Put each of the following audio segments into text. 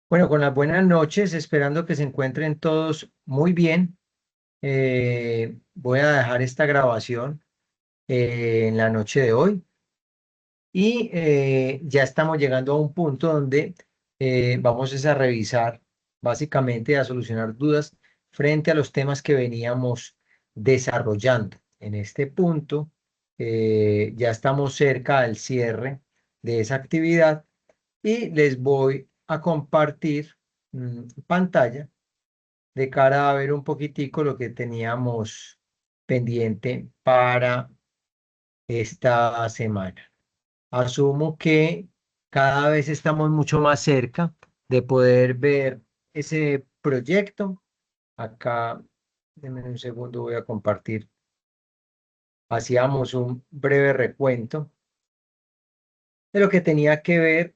Bueno, con las buenas noches, esperando que se encuentren todos muy bien. Voy a dejar esta grabación en la noche de hoy y ya estamos llegando a un punto donde vamos a revisar, básicamente a solucionar dudas frente a los temas que veníamos desarrollando. En este punto ya estamos cerca del cierre de esa actividad y les voy a compartir pantalla de cara a ver un poquitico lo que teníamos pendiente para esta semana. Asumo que cada vez estamos mucho más cerca de poder ver ese proyecto. Acá, denme un segundo, voy a compartir. Hacíamos un breve recuento de lo que tenía que ver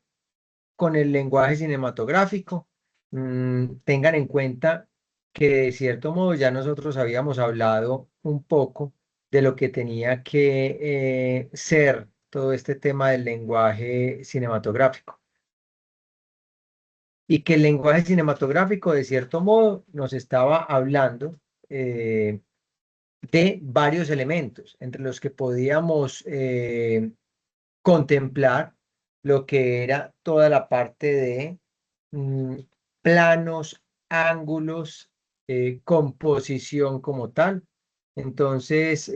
con el lenguaje cinematográfico. Tengan en cuenta que de cierto modo ya nosotros habíamos hablado un poco de lo que tenía que ser todo este tema del lenguaje cinematográfico y que el lenguaje cinematográfico de cierto modo nos estaba hablando de varios elementos entre los que podíamos contemplar lo que era toda la parte de mm, planos, ángulos, composición como tal. Entonces,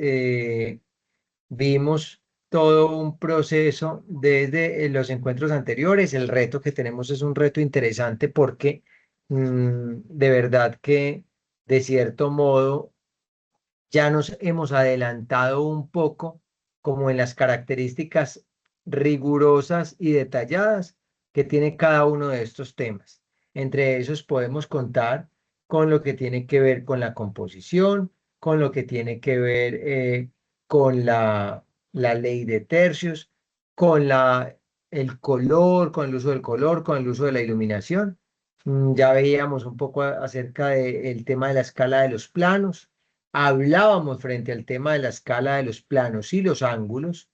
vimos todo un proceso desde los encuentros anteriores. El reto que tenemos es un reto interesante porque de verdad que de cierto modo ya nos hemos adelantado un poco como en las características rigurosas y detalladas que tiene cada uno de estos temas. Entre esos podemos contar con lo que tiene que ver con la composición, con lo que tiene que ver con la ley de tercios, con el color, con el uso del color, con el uso de la iluminación. Ya veíamos un poco acerca del tema de la escala de los planos. Hablábamos frente al tema de la escala de los planos y los ángulos,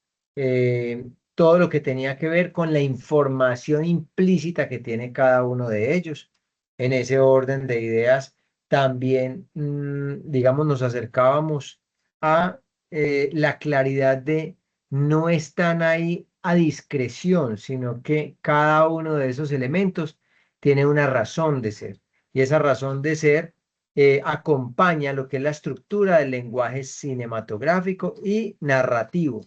todo lo que tenía que ver con la información implícita que tiene cada uno de ellos. En ese orden de ideas, también, digamos, nos acercábamos a la claridad de no están ahí a discreción, sino que cada uno de esos elementos tiene una razón de ser. Y esa razón de ser acompaña lo que es la estructura del lenguaje cinematográfico y narrativo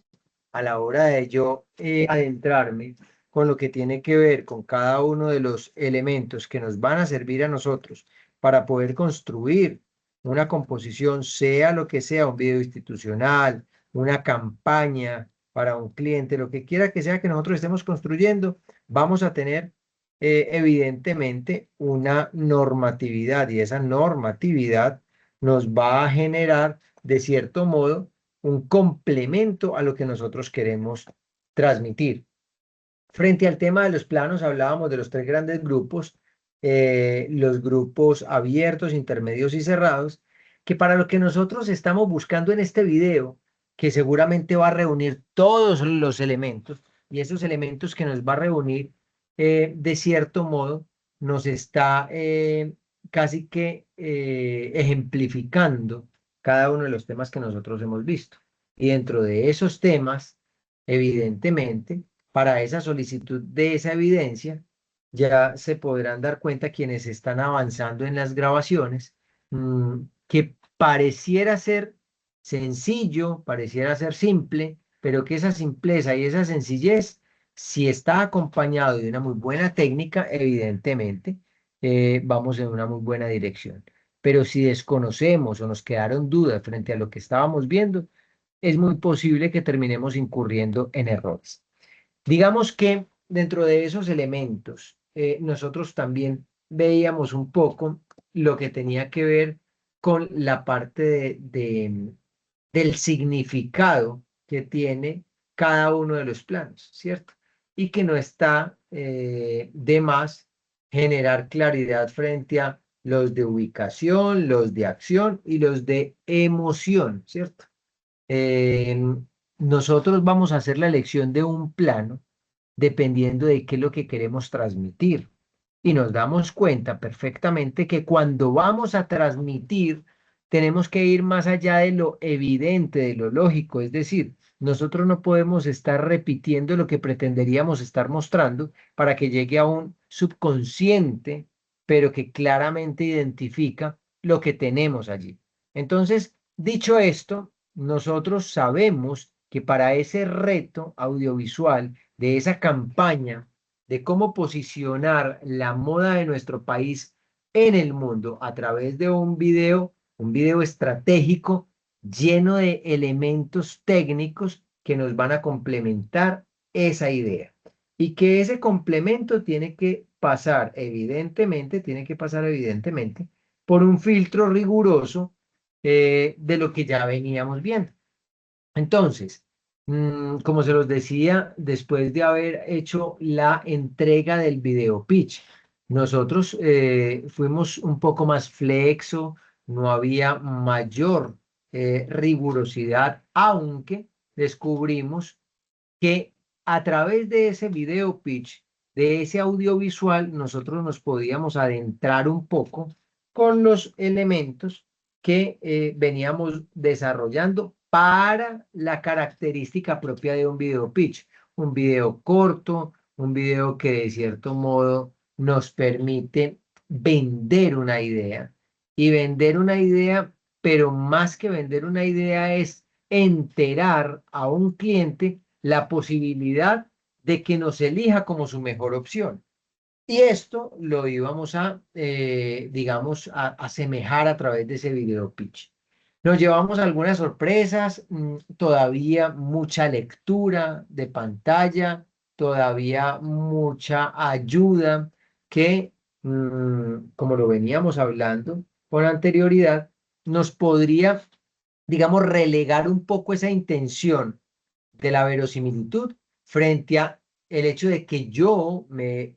a la hora de yo adentrarme con lo que tiene que ver con cada uno de los elementos que nos van a servir a nosotros para poder construir una composición, sea lo que sea, un video institucional, una campaña para un cliente, lo que quiera que sea que nosotros estemos construyendo, vamos a tener evidentemente una normatividad y esa normatividad nos va a generar de cierto modo un complemento a lo que nosotros queremos transmitir. Frente al tema de los planos, hablábamos de los tres grandes grupos, los grupos abiertos, intermedios y cerrados, que para lo que nosotros estamos buscando en este video, que seguramente va a reunir todos los elementos, y esos elementos que nos va a reunir, de cierto modo, nos está casi que ejemplificando cada uno de los temas que nosotros hemos visto. Y dentro de esos temas, evidentemente, para esa solicitud de esa evidencia, ya se podrán dar cuenta quienes están avanzando en las grabaciones, que pareciera ser sencillo, pareciera ser simple, pero que esa simpleza y esa sencillez, si está acompañado de una muy buena técnica, evidentemente, vamos en una muy buena dirección. Pero si desconocemos o nos quedaron dudas frente a lo que estábamos viendo, es muy posible que terminemos incurriendo en errores. Digamos que dentro de esos elementos, nosotros también veíamos un poco lo que tenía que ver con la parte del significado que tiene cada uno de los planos, ¿cierto? Y que no está de más generar claridad frente a los de ubicación, los de acción y los de emoción, ¿cierto? Eh, Nosotros vamos a hacer la elección de un plano dependiendo de qué es lo que queremos transmitir. Y nos damos cuenta perfectamente que cuando vamos a transmitir, tenemos que ir más allá de lo evidente, de lo lógico. Es decir, nosotros no podemos estar repitiendo lo que pretenderíamos estar mostrando para que llegue a un subconsciente, pero que claramente identifica lo que tenemos allí. Entonces, dicho esto, nosotros sabemos que para ese reto audiovisual, de esa campaña, de cómo posicionar la moda de nuestro país en el mundo a través de un video estratégico lleno de elementos técnicos que nos van a complementar esa idea. Y que ese complemento tiene que pasar evidentemente por un filtro riguroso de lo que ya veníamos viendo. Entonces, como se los decía, después de haber hecho la entrega del video pitch, nosotros fuimos un poco más flexo, no había mayor rigurosidad, aunque descubrimos que a través de ese video pitch, de ese audiovisual, nosotros nos podíamos adentrar un poco con los elementos que veníamos desarrollando para la característica propia de un video pitch. Un video corto, un video que de cierto modo nos permite vender una idea. Y vender una idea, pero más que vender una idea es enterar a un cliente la posibilidad de que nos elija como su mejor opción. Y esto lo íbamos a, digamos, a asemejar a través de ese video pitch. Nos llevamos algunas sorpresas, todavía mucha lectura de pantalla, todavía mucha ayuda que, como lo veníamos hablando con anterioridad, nos podría, digamos, relegar un poco esa intención de la verosimilitud frente a el hecho de que yo me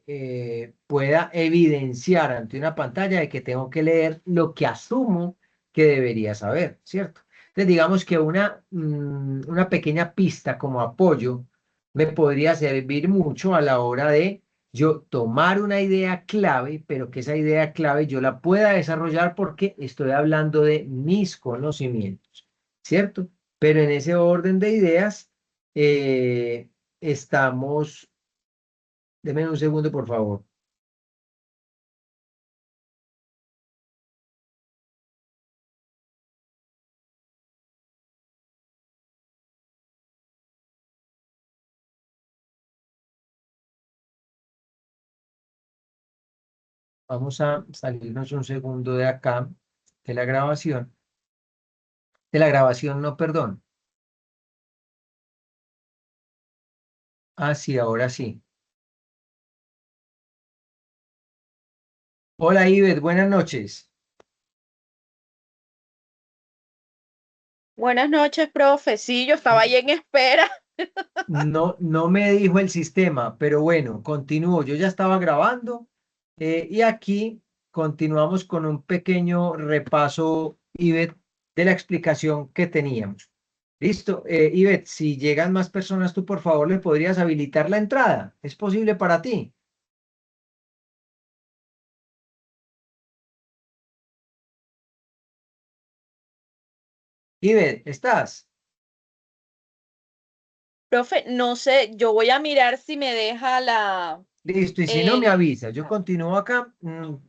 pueda evidenciar ante una pantalla de que tengo que leer lo que asumo que debería saber, ¿cierto? Entonces, digamos que una pequeña pista como apoyo me podría servir mucho a la hora de yo tomar una idea clave, pero que esa idea clave yo la pueda desarrollar porque estoy hablando de mis conocimientos, ¿cierto? Pero en ese orden de ideas, eh, estamos, denme un segundo, por favor. Vamos a salirnos un segundo de acá, de la grabación. De la grabación, no, perdón. Ah, sí, ahora sí. Hola, Ivette, buenas noches. Buenas noches, profe. Sí, yo estaba ahí en espera. No, no me dijo el sistema, pero bueno, continúo. Yo ya estaba grabando y aquí continuamos con un pequeño repaso, Ivette, de la explicación que teníamos. Listo. Ivette, si llegan más personas, tú por favor le podrías habilitar la entrada. ¿Es posible para ti? Ivette, ¿estás? Profe, no sé, yo voy a mirar si me deja Listo, y si no me el... avisa, yo continúo acá,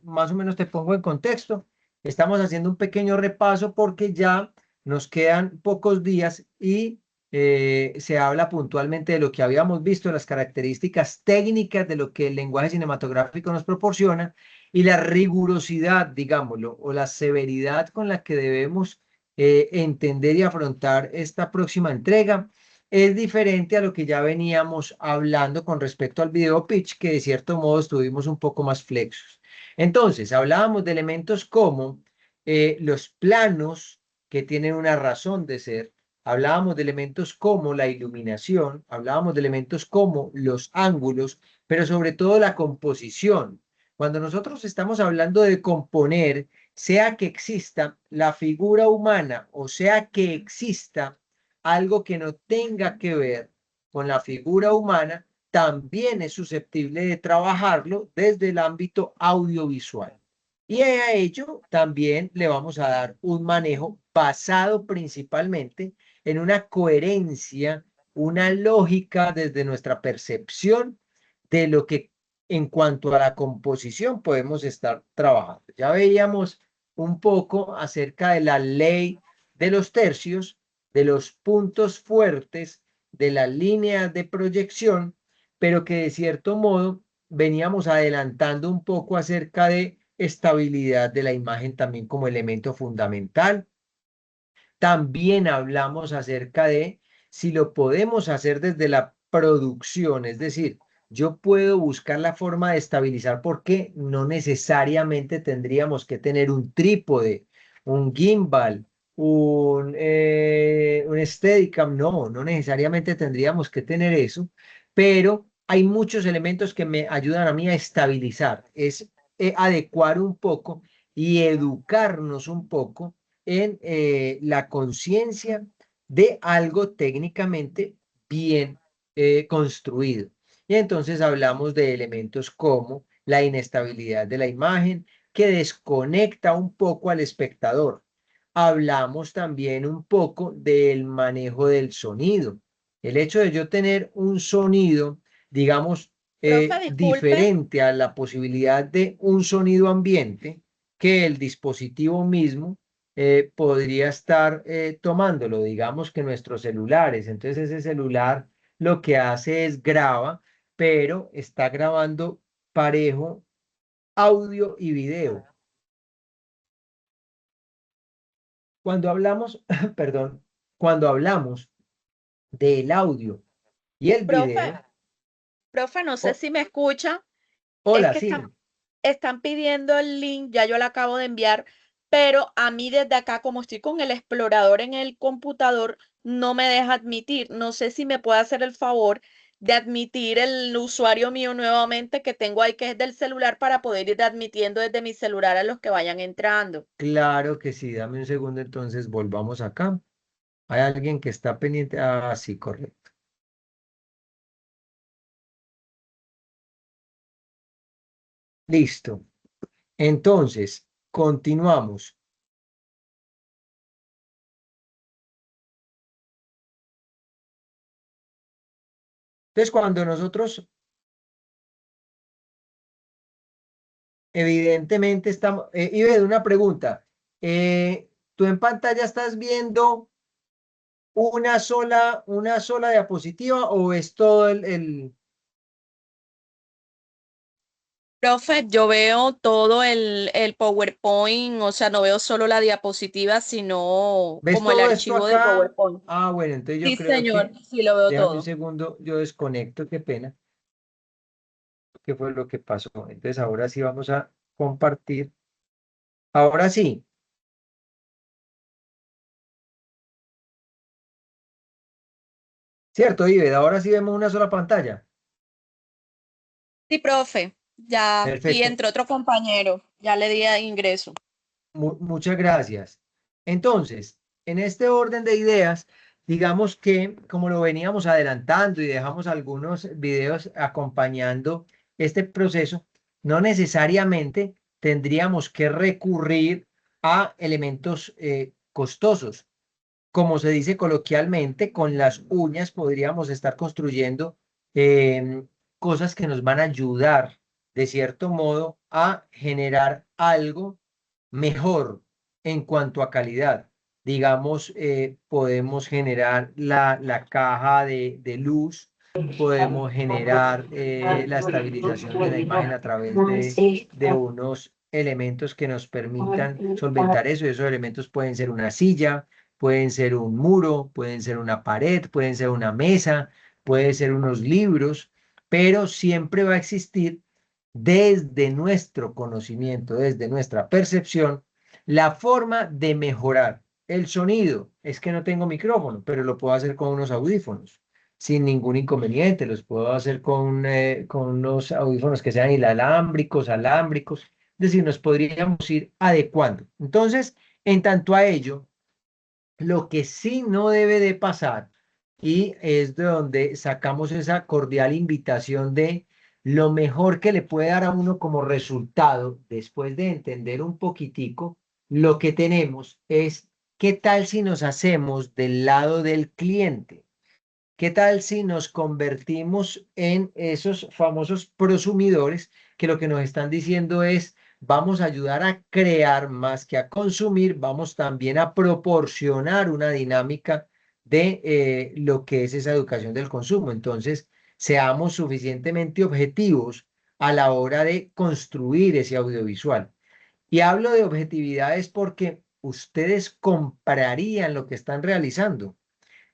más o menos te pongo en contexto. Estamos haciendo un pequeño repaso porque ya nos quedan pocos días y se habla puntualmente de lo que habíamos visto, las características técnicas de lo que el lenguaje cinematográfico nos proporciona y la rigurosidad, digámoslo, o la severidad con la que debemos entender y afrontar esta próxima entrega es diferente a lo que ya veníamos hablando con respecto al video pitch, que de cierto modo estuvimos un poco más flexos. Entonces, hablábamos de elementos como los planos que tienen una razón de ser, hablábamos de elementos como la iluminación, hablábamos de elementos como los ángulos, pero sobre todo la composición. Cuando nosotros estamos hablando de componer, sea que exista la figura humana o sea que exista algo que no tenga que ver con la figura humana, también es susceptible de trabajarlo desde el ámbito audiovisual. Y a ello también le vamos a dar un manejo basado principalmente en una coherencia, una lógica desde nuestra percepción de lo que en cuanto a la composición podemos estar trabajando. Ya veíamos un poco acerca de la ley de los tercios, de los puntos fuertes, de las líneas de proyección, pero que de cierto modo veníamos adelantando un poco acerca de estabilidad de la imagen también como elemento fundamental. También hablamos acerca de si lo podemos hacer desde la producción, es decir, yo puedo buscar la forma de estabilizar porque no necesariamente tendríamos que tener un trípode, un gimbal, un Steadicam, no necesariamente tendríamos que tener eso, pero hay muchos elementos que me ayudan a mí a estabilizar, es adecuar un poco y educarnos un poco en la conciencia de algo técnicamente bien construido. Y entonces hablamos de elementos como la inestabilidad de la imagen, que desconecta un poco al espectador. Hablamos también un poco del manejo del sonido. El hecho de yo tener un sonido, digamos, Profe, disculpe. diferente a la posibilidad de un sonido ambiente que el dispositivo mismo podría estar tomándolo, digamos que nuestros celulares. Entonces ese celular lo que hace es graba, pero está grabando parejo audio y video. Cuando hablamos, perdón, cuando hablamos del audio y el Profe, video, profe, no sé oh, si me escucha. Es hola, que sí, están pidiendo el link, ya yo lo acabo de enviar, pero a mí desde acá, como estoy con el explorador en el computador, no me deja admitir. No sé si me puede hacer el favor de admitir el usuario mío nuevamente que tengo ahí, que es del celular, para poder ir admitiendo desde mi celular a los que vayan entrando. claro que sí, dame un segundo, entonces volvamos acá. Hay alguien que está pendiente, ah, sí, correcto. Listo. Entonces, continuamos. Entonces, cuando nosotros evidentemente estamos, Ibe, una pregunta. ¿Tú en pantalla estás viendo una sola diapositiva o es todo Profe, yo veo todo el PowerPoint, o sea, no veo solo la diapositiva, sino ¿ves como el todo esto archivo de acá? PowerPoint. Ah, bueno, entonces yo Sí, creo señor, que, sí lo veo déjame un todo. segundo, yo desconecto, qué pena, qué fue lo que pasó. Entonces, ahora sí vamos a compartir. Ahora sí, ¿cierto, Ibe? Ahora sí vemos una sola pantalla. Sí, profe, ya, y Perfecto. entre otro compañero, ya le di a ingreso. Muchas gracias. Entonces, en este orden de ideas, digamos que como lo veníamos adelantando y dejamos algunos videos acompañando este proceso, no necesariamente tendríamos que recurrir a elementos costosos. Como se dice coloquialmente, con las uñas podríamos estar construyendo cosas que nos van a ayudar, de cierto modo, a generar algo mejor en cuanto a calidad. Digamos, podemos generar la caja de luz, podemos generar la estabilización de la imagen a través de unos elementos que nos permitan solventar eso. Y esos elementos pueden ser una silla, pueden ser un muro, pueden ser una pared, pueden ser una mesa, pueden ser unos libros, pero siempre va a existir desde nuestro conocimiento, desde nuestra percepción, la forma de mejorar el sonido. Es que no tengo micrófono, pero lo puedo hacer con unos audífonos sin ningún inconveniente. Los puedo hacer con unos audífonos que sean inalámbricos, alámbricos. Es decir, nos podríamos ir adecuando. Entonces, en tanto a ello, lo que sí no debe de pasar y es de donde sacamos esa cordial invitación de lo mejor que le puede dar a uno como resultado, después de entender un poquitico lo que tenemos, es qué tal si nos hacemos del lado del cliente. ¿Qué tal si nos convertimos en esos famosos prosumidores que lo que nos están diciendo es, vamos a ayudar a crear más que a consumir, vamos también a proporcionar una dinámica de lo que es esa educación del consumo? Entonces, seamos suficientemente objetivos a la hora de construir ese audiovisual. Y hablo de objetividades porque ustedes comprarían lo que están realizando.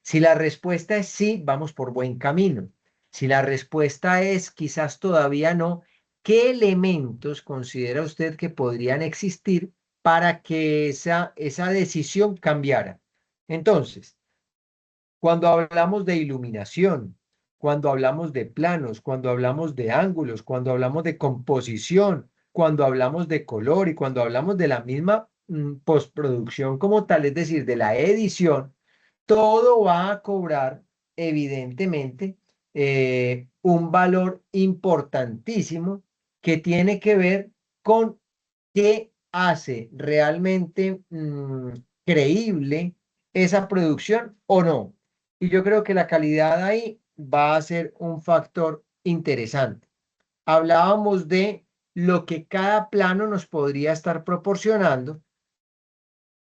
Si la respuesta es sí, vamos por buen camino. Si la respuesta es quizás todavía no, ¿qué elementos considera usted que podrían existir para que esa decisión cambiara? Entonces, cuando hablamos de iluminación, cuando hablamos de planos, cuando hablamos de ángulos, cuando hablamos de composición, cuando hablamos de color y cuando hablamos de la misma postproducción como tal, es decir, de la edición, todo va a cobrar, evidentemente, un valor importantísimo que tiene que ver con qué hace realmente creíble esa producción o no. Y yo creo que la calidad ahí va a ser un factor interesante. Hablábamos de lo que cada plano nos podría estar proporcionando,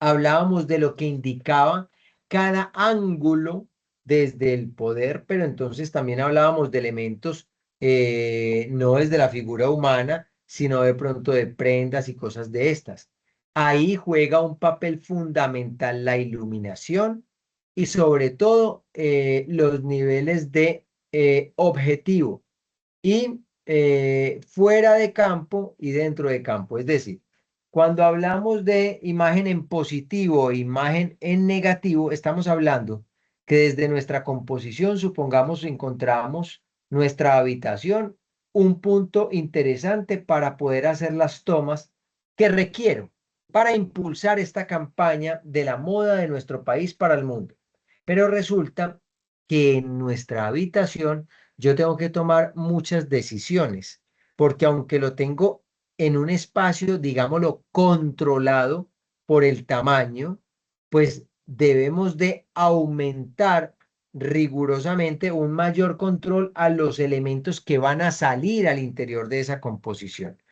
hablábamos de lo que indicaba cada ángulo desde el poder, pero entonces también hablábamos de elementos no desde la figura humana, sino de pronto de prendas y cosas de estas. Ahí juega un papel fundamental la iluminación y sobre todo los niveles de objetivo y fuera de campo y dentro de campo. Es decir, cuando hablamos de imagen en positivo e imagen en negativo, estamos hablando que desde nuestra composición, supongamos, encontramos nuestra habitación, un punto interesante para poder hacer las tomas que requiero para impulsar esta campaña de la moda de nuestro país para el mundo. Pero resulta que en nuestra habitación yo tengo que tomar muchas decisiones, porque aunque lo tengo en un espacio, digámoslo, controlado por el tamaño, pues debemos de aumentar rigurosamente un mayor control a los elementos que van a salir al interior de esa composición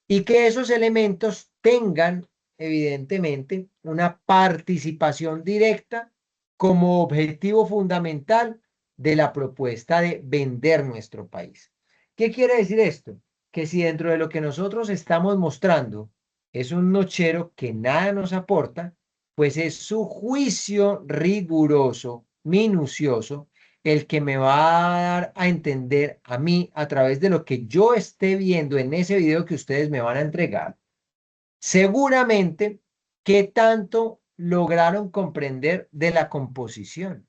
y que esos elementos tengan, evidentemente, una participación directa como objetivo fundamental de la propuesta de vender nuestro país. ¿Qué quiere decir esto? Que si dentro de lo que nosotros estamos mostrando es un nochero que nada nos aporta, pues es su juicio riguroso, minucioso, el que me va a dar a entender a mí a través de lo que yo esté viendo en ese video que ustedes me van a entregar, seguramente qué tanto lograron comprender de la composición,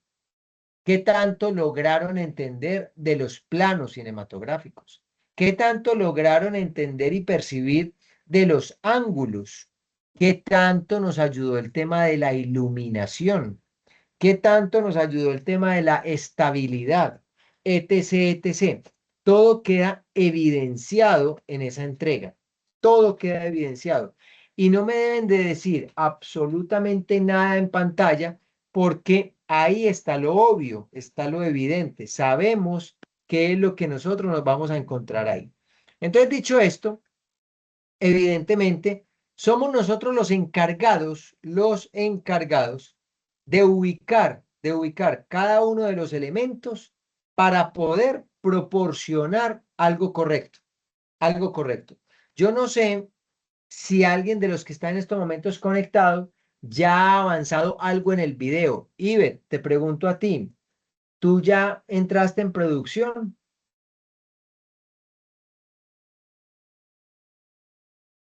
qué tanto lograron entender de los planos cinematográficos, qué tanto lograron entender y percibir de los ángulos, qué tanto nos ayudó el tema de la iluminación, ¿qué tanto nos ayudó el tema de la estabilidad, etc., etc.? Todo queda evidenciado en esa entrega. Todo queda evidenciado. Y no me deben de decir absolutamente nada en pantalla porque ahí está lo obvio, está lo evidente. Sabemos qué es lo que nosotros nos vamos a encontrar ahí. Entonces, dicho esto, evidentemente, somos nosotros los encargados de ubicar cada uno de los elementos para poder proporcionar algo correcto, algo correcto. Yo no sé si alguien de los que está en estos momentos conectado ya ha avanzado algo en el video. Iber, te pregunto a ti, ¿tú ya entraste en producción?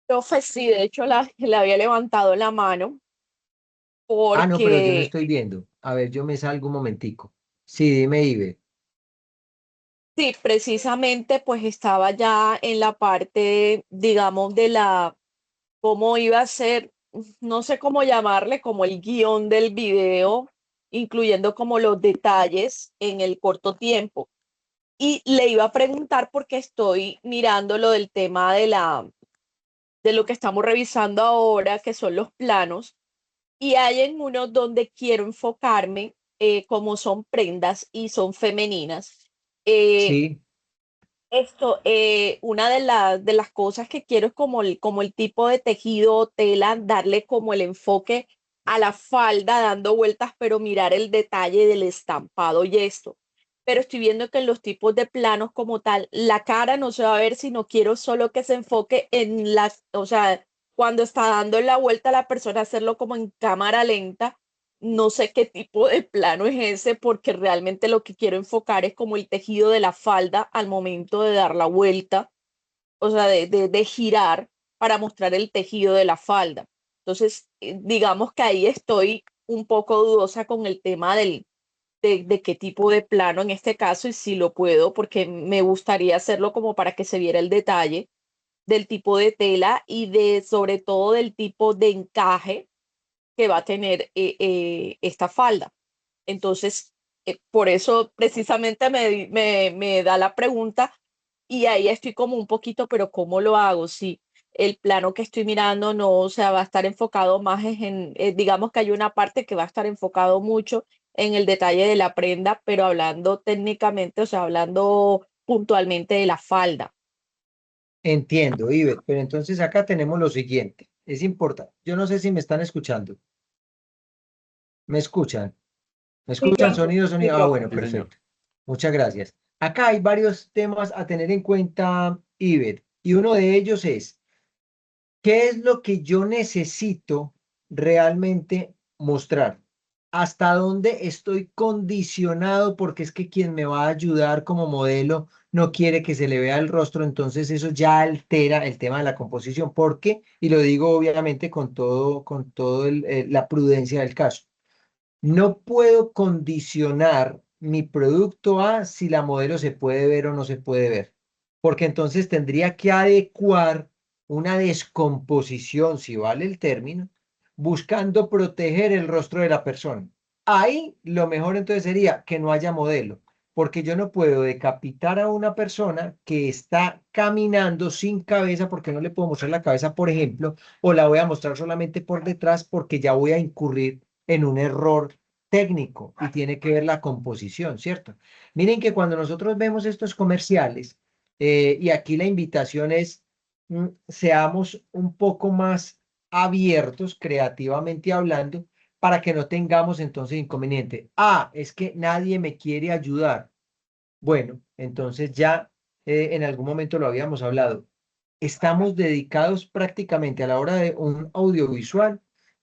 Profe, sí, de hecho le había levantado la mano Ah, no, pero yo no porque estoy viendo. A ver, yo me salgo un momentico. Sí, dime, Iber. sí, precisamente pues estaba ya en la parte, digamos, de cómo iba a ser, no sé cómo llamarle, como el guión del video incluyendo como los detalles en el corto tiempo. Y le iba a preguntar porque estoy mirando lo del tema de lo que estamos revisando ahora, que son los planos, y hay en uno donde quiero enfocarme, como son prendas y son femeninas. Eh, Sí, una de las cosas que quiero es como el tipo de tejido o tela, darle como el enfoque a la falda dando vueltas, pero mirar el detalle del estampado y esto. Pero estoy viendo que en los tipos de planos como tal, la cara no se va a ver, sino quiero solo que se enfoque en las, o sea, cuando está dando la vuelta a la persona, hacerlo como en cámara lenta. No sé qué tipo de plano es ese, porque realmente lo que quiero enfocar es como el tejido de la falda al momento de dar la vuelta, o sea, de girar para mostrar el tejido de la falda. Entonces, digamos que ahí estoy un poco dudosa con el tema de qué tipo de plano en este caso y si lo puedo, porque me gustaría hacerlo como para que se viera el detalle del tipo de tela y de sobre todo del tipo de encaje que va a tener esta falda. Entonces, por eso precisamente me da la pregunta y ahí estoy como un poquito, pero ¿cómo lo hago? Si el plano que estoy mirando no, o sea, va a estar enfocado más digamos que hay una parte que va a estar enfocado mucho en el detalle de la prenda, pero hablando técnicamente, o sea, hablando puntualmente de la falda. entiendo, Iber, pero entonces acá tenemos lo siguiente. Es importante. Yo no sé si me están escuchando. ¿Me escuchan? ¿Me Sí, escuchan? profe. Sonido, Sí, sonido. Ah, profe. bueno, perfecto. Muchas gracias. Acá hay varios temas a tener en cuenta, Iber, y uno de ellos es, ¿qué es lo que yo necesito realmente mostrar? ¿Hasta dónde estoy condicionado? Porque es que quien me va a ayudar como modelo no quiere que se le vea el rostro, entonces eso ya altera el tema de la composición. ¿Por qué? Y lo digo obviamente con todo la prudencia del caso. No puedo condicionar mi producto a si la modelo se puede ver o no se puede ver, porque entonces tendría que adecuar una descomposición, si vale el término, buscando proteger el rostro de la persona. Ahí lo mejor entonces sería que no haya modelo, porque yo no puedo decapitar a una persona que está caminando sin cabeza, porque no le puedo mostrar la cabeza, por ejemplo, o la voy a mostrar solamente por detrás, porque ya voy a incurrir en un error técnico y tiene que ver la composición, ¿cierto? Miren que cuando nosotros vemos estos comerciales, y aquí la invitación es, seamos un poco más abiertos creativamente hablando para que no tengamos entonces inconveniente. Ah, es que nadie me quiere ayudar. Bueno, entonces ya en algún momento lo habíamos hablado. Estamos dedicados prácticamente a la hora de un audiovisual,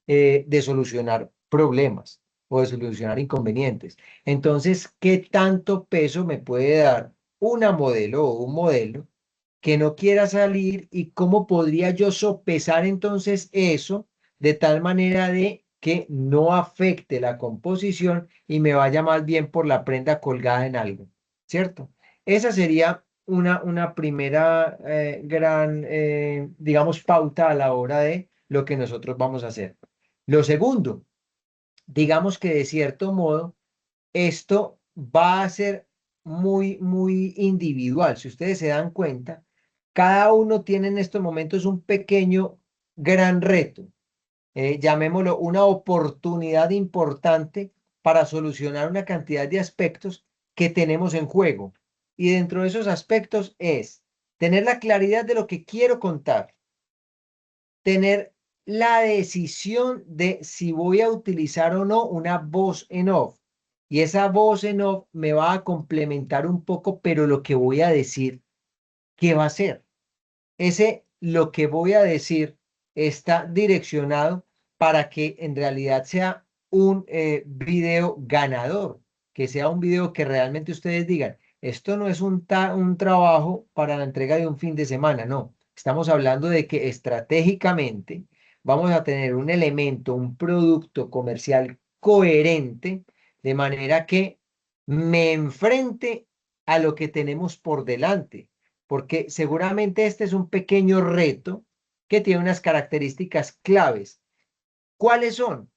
de solucionar problemas o de solucionar inconvenientes. Entonces, ¿qué tanto peso me puede dar una modelo o un modelo que no quiera salir y cómo podría yo sopesar entonces eso de tal manera de que no afecte la composición y me vaya más bien por la prenda colgada en algo? ¿Cierto? Esa sería una primera gran, digamos, pauta a la hora de lo que nosotros vamos a hacer. Lo segundo, digamos que de cierto modo, esto va a ser muy individual. Si ustedes se dan cuenta, cada uno tiene en estos momentos un pequeño, gran reto, llamémoslo una oportunidad importante para solucionar una cantidad de aspectos que tenemos en juego. Y dentro de esos aspectos es tener la claridad de lo que quiero contar, tener la decisión de si voy a utilizar o no una voz en off. Y esa voz en off me va a complementar un poco, pero lo que voy a decir, ¿qué va a ser? Ese lo que voy a decir está direccionado para que en realidad sea un video ganador, que sea un video que realmente ustedes digan, esto no es un trabajo para la entrega de un fin de semana, no. Estamos hablando de que estratégicamente vamos a tener un elemento, un producto comercial coherente, de manera que me enfrente a lo que tenemos por delante, porque seguramente este es un pequeño reto que tiene unas características claves. ¿Cuáles son?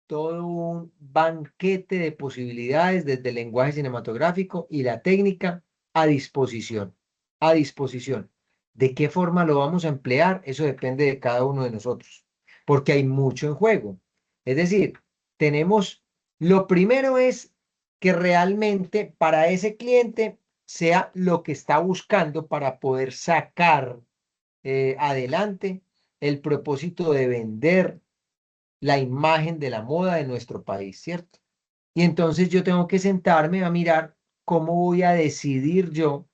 todo un banquete de posibilidades desde el lenguaje cinematográfico y la técnica a disposición, a disposición. ¿De qué forma lo vamos a emplear? Eso depende de cada uno de nosotros, porque hay mucho en juego. Es decir, tenemos, lo primero es que realmente para ese cliente sea lo que está buscando para poder sacar adelante el propósito de vender la imagen de la moda de nuestro país, ¿cierto? Y entonces yo tengo que sentarme a mirar cómo voy a decidir yo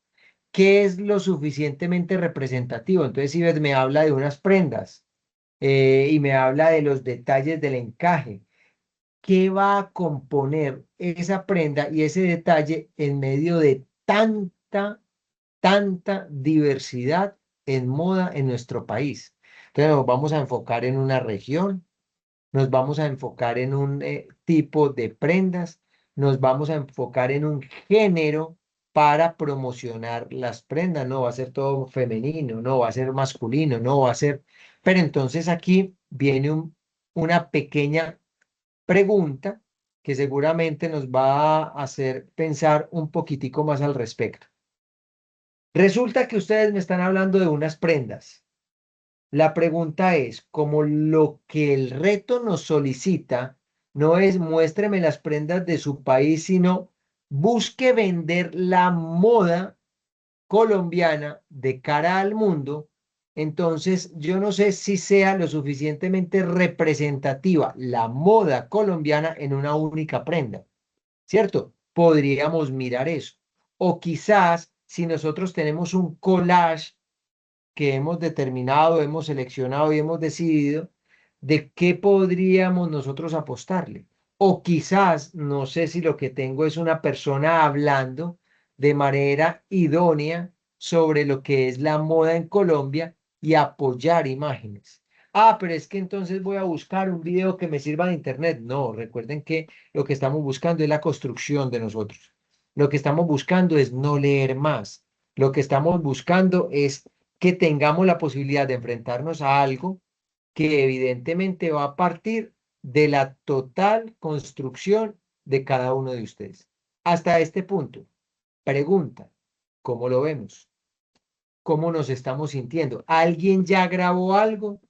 qué es lo suficientemente representativo. Entonces, si ves, me habla de unas prendas y me habla de los detalles del encaje. ¿Qué va a componer esa prenda y ese detalle en medio de tanta diversidad en moda en nuestro país? Entonces, nos vamos a enfocar en una región, nos vamos a enfocar en un tipo de prendas, nos vamos a enfocar en un género para promocionar las prendas, no va a ser todo femenino, no va a ser masculino, no va a ser... Pero entonces aquí viene una pequeña pregunta que seguramente nos va a hacer pensar un poquitico más al respecto. Resulta que ustedes me están hablando de unas prendas. La pregunta es, como lo que el reto nos solicita no es muéstreme las prendas de su país, sino busque vender la moda colombiana de cara al mundo, entonces yo no sé si sea lo suficientemente representativa la moda colombiana en una única prenda, ¿cierto? Podríamos mirar eso. O quizás si nosotros tenemos un collage que hemos determinado, hemos seleccionado y hemos decidido de qué podríamos nosotros apostarle. O quizás, no sé si lo que tengo es una persona hablando de manera idónea sobre lo que es la moda en Colombia y apoyar imágenes. Ah, pero es que entonces voy a buscar un video que me sirva de internet. No, recuerden que lo que estamos buscando es la construcción de nosotros. Lo que estamos buscando es no leer más. Lo que estamos buscando es que tengamos la posibilidad de enfrentarnos a algo que evidentemente va a partir de la total construcción de cada uno de ustedes. Hasta este punto, pregunta, ¿cómo lo vemos? ¿Cómo nos estamos sintiendo? ¿Alguien ya grabó algo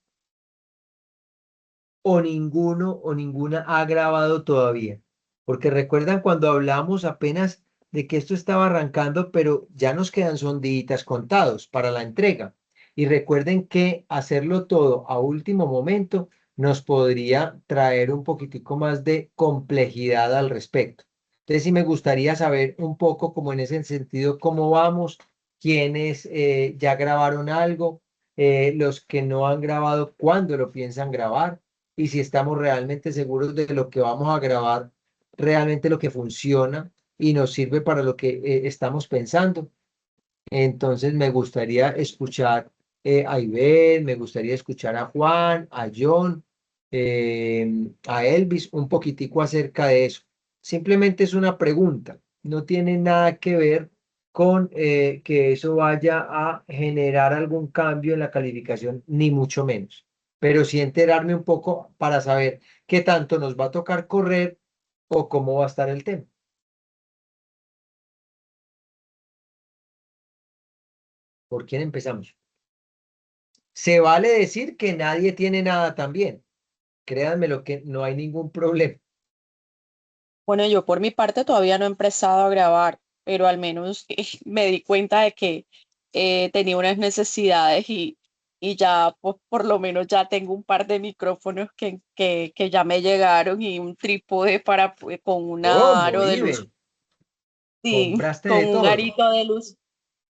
o ninguno o ninguna ha grabado todavía? Porque recuerdan cuando hablamos apenas de que esto estaba arrancando, pero ya nos quedan son días contados para la entrega. Y recuerden que hacerlo todo a último momento nos podría traer un poquitico más de complejidad al respecto. Entonces sí me gustaría saber un poco como en ese sentido cómo vamos, quiénes ya grabaron algo, los que no han grabado, cuándo lo piensan grabar y si estamos realmente seguros de lo que vamos a grabar, realmente lo que funciona y nos sirve para lo que estamos pensando. Entonces me gustaría escuchar a Ivette, me gustaría escuchar a Juan, a John, a Elvis, un poquitico acerca de eso. Simplemente es una pregunta, no tiene nada que ver con que eso vaya a generar algún cambio en la calificación, ni mucho menos. Pero sí enterarme un poco para saber qué tanto nos va a tocar correr o cómo va a estar el tema. ¿Por quién empezamos? Se vale decir que nadie tiene nada también. Créanme lo que no hay ningún problema. Bueno, yo por mi parte todavía no he empezado a grabar, pero al menos me di cuenta de que tenía unas necesidades y ya pues, por lo menos ya tengo un par de micrófonos que ya me llegaron y un trípode para con un ¿Cómo, aro de luz, Ibe? sí, ¿Compraste con de un todo? arito de luz.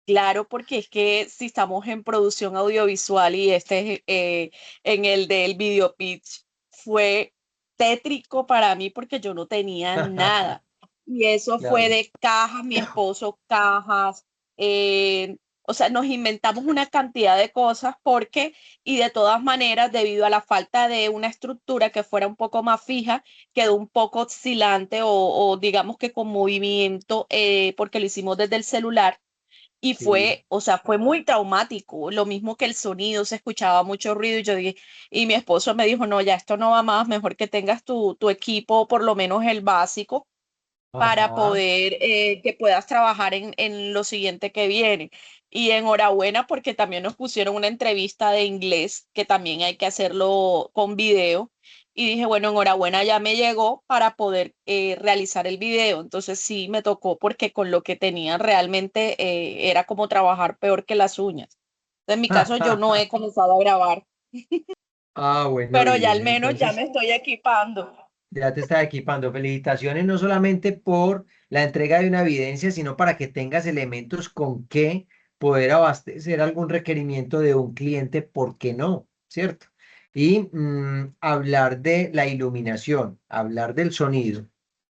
Claro, porque es que si estamos en producción audiovisual y en el del video pitch fue tétrico para mí porque yo no tenía nada. Y eso fue Claro. de cajas, mi esposo cajas, o sea, nos inventamos una cantidad de cosas porque, y de todas maneras, debido a la falta de una estructura que fuera un poco más fija, quedó un poco oscilante o digamos que con movimiento, porque lo hicimos desde el celular Y Sí. fue, o sea, fue muy traumático, lo mismo que el sonido, se escuchaba mucho ruido y yo dije, y mi esposo me dijo, no, ya esto no va más, mejor que tengas tu equipo, por lo menos el básico, para Ajá. poder que puedas trabajar en lo siguiente que viene. Y enhorabuena porque también nos pusieron una entrevista de inglés, que también hay que hacerlo con video. Y dije, bueno, enhorabuena, ya me llegó para poder realizar el video. Entonces sí me tocó porque con lo que tenía realmente era como trabajar peor que las uñas. En mi caso yo no he comenzado a grabar, Ah, bueno, pero ya bien. al menos ya me Entonces, estoy equipando. ya te está equipando. Felicitaciones no solamente por la entrega de una evidencia, sino para que tengas elementos con que poder abastecer algún requerimiento de un cliente, ¿por qué no? ¿Cierto? Y hablar de la iluminación, hablar del sonido,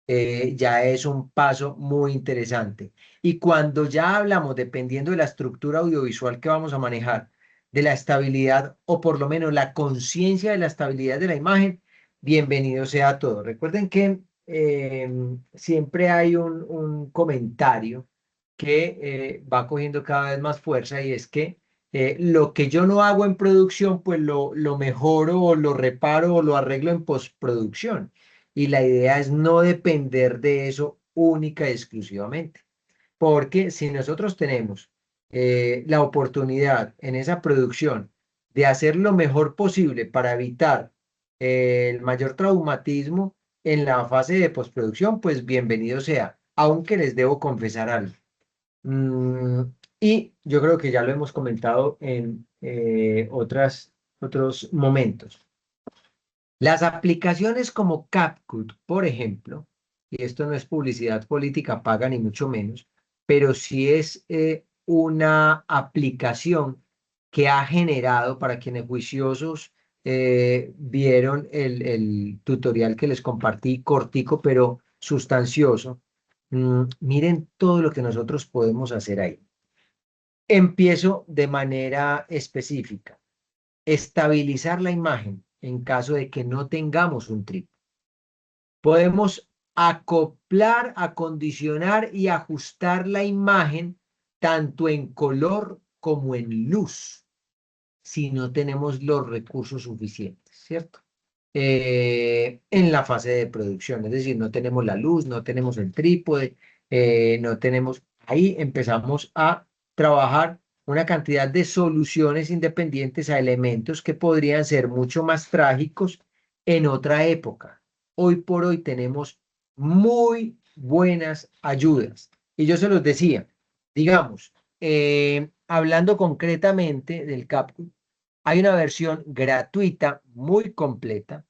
ya es un paso muy interesante. Y cuando ya hablamos, dependiendo de la estructura audiovisual que vamos a manejar, de la estabilidad o por lo menos la conciencia de la estabilidad de la imagen, bienvenido sea todo. Recuerden que siempre hay un comentario que va cogiendo cada vez más fuerza y es que lo que yo no hago en producción, pues lo mejoro o lo reparo o lo arreglo en postproducción. Y la idea es no depender de eso única y exclusivamente. Porque si nosotros tenemos la oportunidad en esa producción de hacer lo mejor posible para evitar el mayor traumatismo en la fase de postproducción, pues bienvenido sea, aunque les debo confesar algo. Mm, y yo creo que ya lo hemos comentado en otros momentos. Las aplicaciones como CapCut, por ejemplo, y esto no es publicidad política paga ni mucho menos, pero sí es una aplicación que ha generado, para quienes juiciosos vieron el tutorial que les compartí, cortico pero sustancioso, miren todo lo que nosotros podemos hacer ahí. Empiezo de manera específica. Estabilizar la imagen en caso de que no tengamos un trípode. Podemos acoplar, acondicionar y ajustar la imagen tanto en color como en luz si no tenemos los recursos suficientes, ¿cierto? En la fase de producción, es decir, no tenemos la luz, no tenemos el trípode, no tenemos, ahí empezamos a trabajar una cantidad de soluciones independientes a elementos que podrían ser mucho más trágicos en otra época. Hoy por hoy tenemos muy buenas ayudas. Y yo se los decía, digamos, hablando concretamente del CapCut, hay una versión gratuita muy completa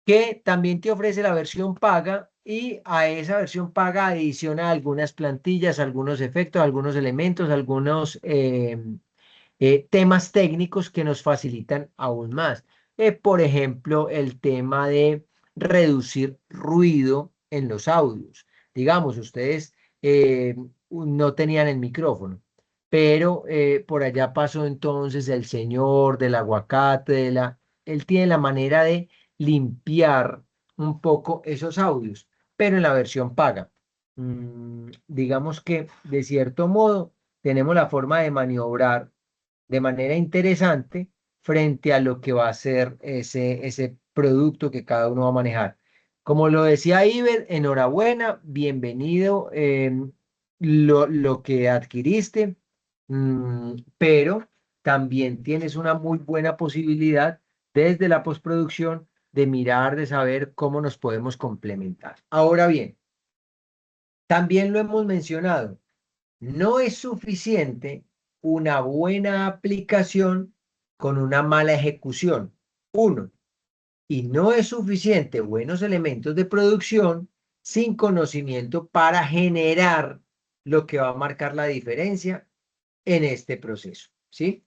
que también te ofrece la versión paga y a esa versión paga adiciona algunas plantillas, algunos efectos, algunos elementos, algunos temas técnicos que nos facilitan aún más. Por ejemplo, el tema de reducir ruido en los audios. Digamos, ustedes no tenían el micrófono, pero por allá pasó entonces el señor del aguacate, él tiene la manera de limpiar un poco esos audios, pero en la versión paga. Digamos que de cierto modo tenemos la forma de maniobrar de manera interesante frente a lo que va a ser ese producto que cada uno va a manejar. Como lo decía Iber, enhorabuena, bienvenido lo que adquiriste, pero también tienes una muy buena posibilidad desde la postproducción de mirar, de saber cómo nos podemos complementar. Ahora bien, también lo hemos mencionado. No es suficiente una buena aplicación con una mala ejecución. Uno, y no es suficiente buenos elementos de producción sin conocimiento para generar lo que va a marcar la diferencia en este proceso, ¿sí?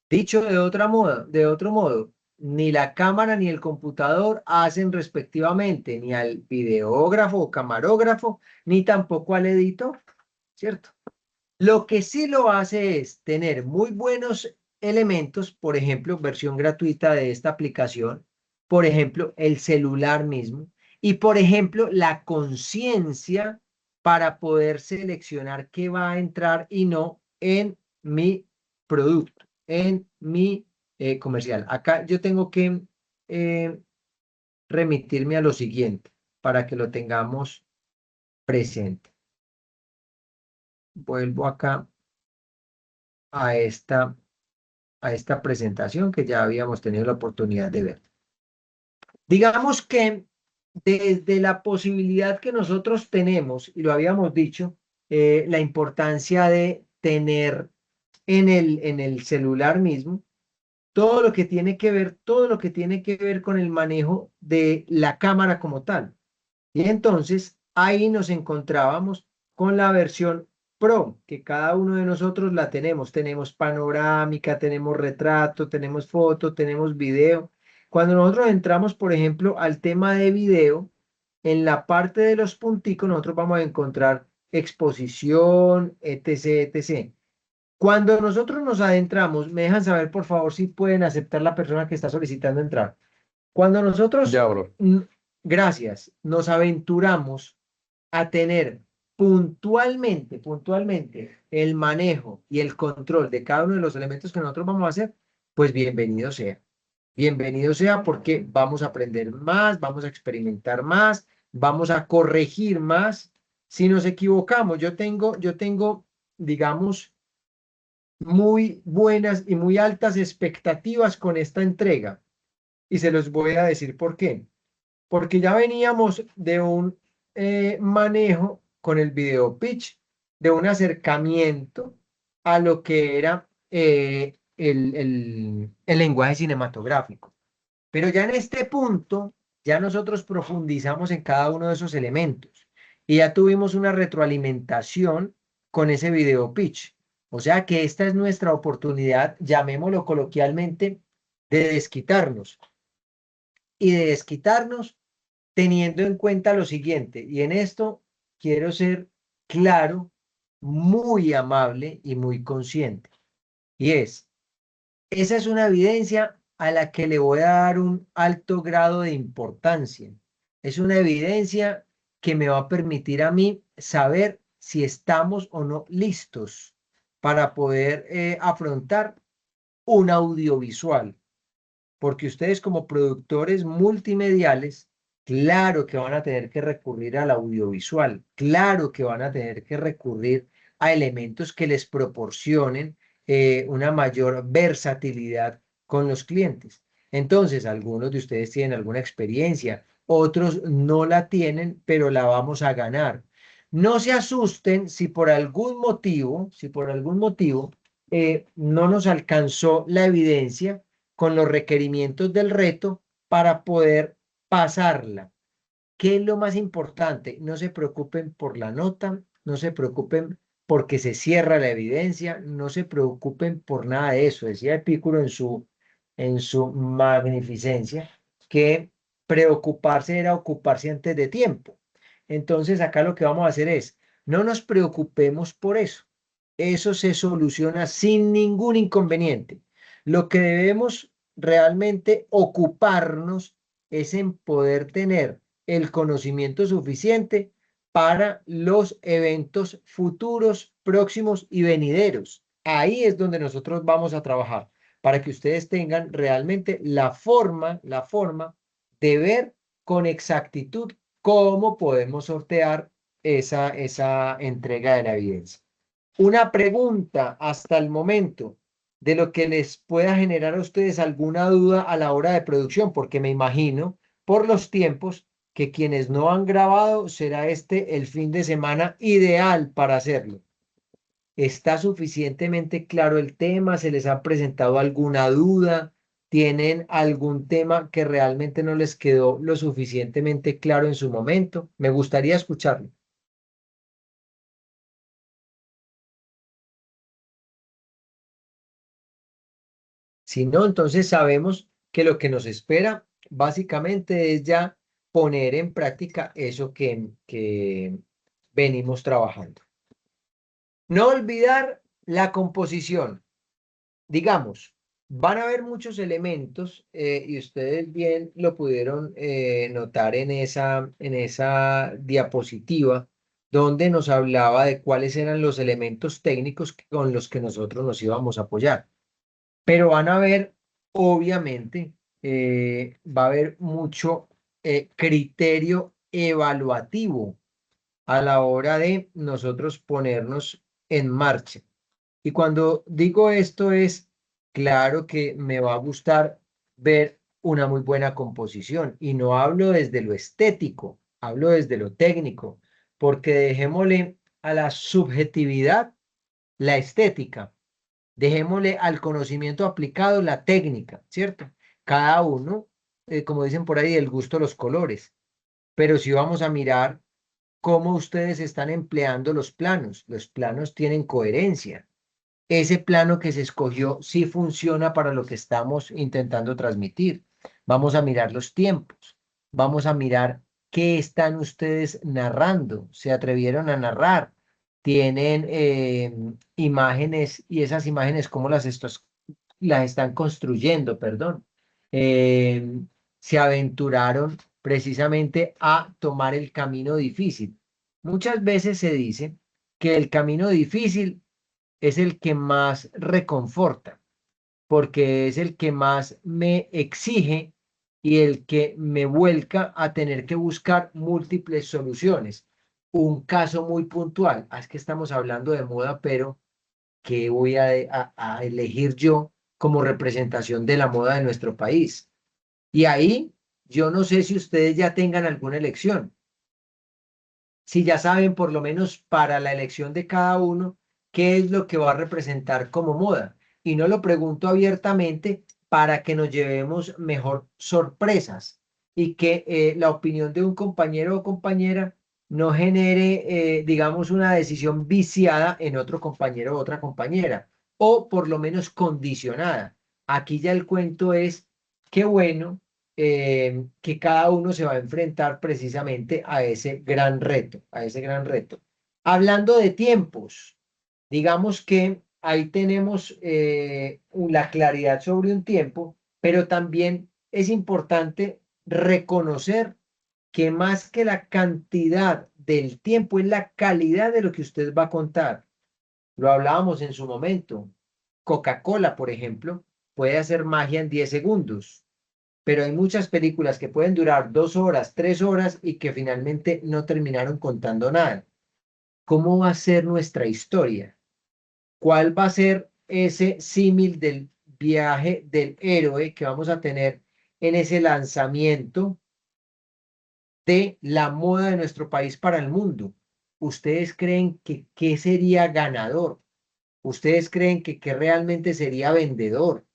Dicho de otro modo, ni la cámara ni el computador hacen respectivamente ni al videógrafo o camarógrafo, ni tampoco al editor, ¿cierto? Lo que sí lo hace es tener muy buenos elementos, por ejemplo, versión gratuita de esta aplicación, por ejemplo, el celular mismo, y por ejemplo, la conciencia para poder seleccionar qué va a entrar y no en mi producto, en mi comercial. Acá yo tengo que remitirme a lo siguiente para que lo tengamos presente. Vuelvo acá a esta presentación que ya habíamos tenido la oportunidad de ver. Digamos que desde la posibilidad que nosotros tenemos, y lo habíamos dicho, la importancia de tener en el celular mismo todo lo que tiene que ver, todo lo que tiene que ver con el manejo de la cámara como tal. Y entonces ahí nos encontrábamos con la versión Pro, que cada uno de nosotros la tenemos. Tenemos panorámica, tenemos retrato, tenemos foto, tenemos video. Cuando nosotros entramos, por ejemplo, al tema de video, en la parte de los punticos nosotros vamos a encontrar exposición, etc., etc. Cuando nosotros nos adentramos, me dejan saber, por favor, si pueden aceptar la persona que está solicitando entrar. Cuando nosotros, Ya, bro. gracias, nos aventuramos a tener puntualmente el manejo y el control de cada uno de los elementos que nosotros vamos a hacer, pues bienvenido sea. Bienvenido sea porque vamos a aprender más, vamos a experimentar más, vamos a corregir más. Si nos equivocamos, yo tengo, digamos, muy buenas y muy altas expectativas con esta entrega. Y se los voy a decir por qué. Porque ya veníamos de un manejo con el video pitch, de un acercamiento a lo que era el lenguaje cinematográfico. Pero ya en este punto, ya nosotros profundizamos en cada uno de esos elementos y ya tuvimos una retroalimentación con ese video pitch. O sea que esta es nuestra oportunidad, llamémoslo coloquialmente, de desquitarnos. Y de desquitarnos teniendo en cuenta lo siguiente, y en esto quiero ser claro, muy amable y muy consciente. Y esa es una evidencia a la que le voy a dar un alto grado de importancia. Es una evidencia que me va a permitir a mí saber si estamos o no listos para poder afrontar un audiovisual. Porque ustedes como productores multimediales, claro que van a tener que recurrir al audiovisual, claro que van a tener que recurrir a elementos que les proporcionen una mayor versatilidad con los clientes. Entonces, algunos de ustedes tienen alguna experiencia, otros no la tienen, pero la vamos a ganar. No se asusten si por algún motivo no nos alcanzó la evidencia con los requerimientos del reto para poder pasarla. ¿Qué es lo más importante? No se preocupen por la nota, no se preocupen porque se cierra la evidencia, no se preocupen por nada de eso. Decía Epicuro en su magnificencia que preocuparse era ocuparse antes de tiempo. Entonces acá lo que vamos a hacer es, no nos preocupemos por eso. Eso se soluciona sin ningún inconveniente. Lo que debemos realmente ocuparnos es en poder tener el conocimiento suficiente para los eventos futuros, próximos y venideros. Ahí es donde nosotros vamos a trabajar para que ustedes tengan realmente la forma de ver con exactitud cómo podemos sortear esa entrega de la evidencia. Una pregunta hasta el momento de lo que les pueda generar a ustedes alguna duda a la hora de producción, porque me imagino por los tiempos que quienes no han grabado será este el fin de semana ideal para hacerlo. ¿Está suficientemente claro el tema? ¿Se les ha presentado alguna duda? ¿Tienen algún tema que realmente no les quedó lo suficientemente claro en su momento? Me gustaría escucharlo. Si no, entonces sabemos que lo que nos espera básicamente es ya poner en práctica eso que venimos trabajando. No olvidar la composición. Digamos, van a haber muchos elementos y ustedes bien lo pudieron notar en esa diapositiva donde nos hablaba de cuáles eran los elementos técnicos con los que nosotros nos íbamos a apoyar. Pero van a haber, obviamente, va a haber mucho criterio evaluativo a la hora de nosotros ponernos en marcha. Y cuando digo esto es, claro que me va a gustar ver una muy buena composición y no hablo desde lo estético, hablo desde lo técnico, porque dejémosle a la subjetividad la estética, dejémosle al conocimiento aplicado la técnica, ¿cierto? Cada uno, como dicen por ahí, el gusto los colores, pero si vamos a mirar cómo ustedes están empleando los planos tienen coherencia, ese plano que se escogió sí funciona para lo que estamos intentando transmitir. Vamos a mirar los tiempos, vamos a mirar qué están ustedes narrando, se atrevieron a narrar, tienen imágenes y esas imágenes cómo las están construyendo, perdón. Eh, Se aventuraron precisamente a tomar el camino difícil. Muchas veces se dice que el camino difícil es el que más reconforta, porque es el que más me exige y el que me vuelca a tener que buscar múltiples soluciones. Un caso muy puntual, es que estamos hablando de moda, pero ¿qué voy a elegir yo como representación de la moda de nuestro país? Y ahí yo no sé si ustedes ya tengan alguna elección, si ya saben por lo menos para la elección de cada uno qué es lo que va a representar como moda. Y no lo pregunto abiertamente para que nos llevemos mejor sorpresas y que la opinión de un compañero o compañera no genere, digamos, una decisión viciada en otro compañero o otra compañera, o por lo menos condicionada. Aquí ya el cuento es, qué bueno que cada uno se va a enfrentar precisamente a ese gran reto, a ese gran reto. Hablando de tiempos, digamos que ahí tenemos la claridad sobre un tiempo, pero también es importante reconocer que más que la cantidad del tiempo es la calidad de lo que usted va a contar. Lo hablábamos en su momento. Coca-Cola, por ejemplo, puede hacer magia en 10 segundos, pero hay muchas películas que pueden durar 2 horas, 3 horas y que finalmente no terminaron contando nada. ¿Cómo va a ser nuestra historia? ¿Cuál va a ser ese símil del viaje del héroe que vamos a tener en ese lanzamiento de la moda de nuestro país para el mundo? ¿Ustedes creen que qué sería ganador? ¿Ustedes creen que qué realmente sería vendedor?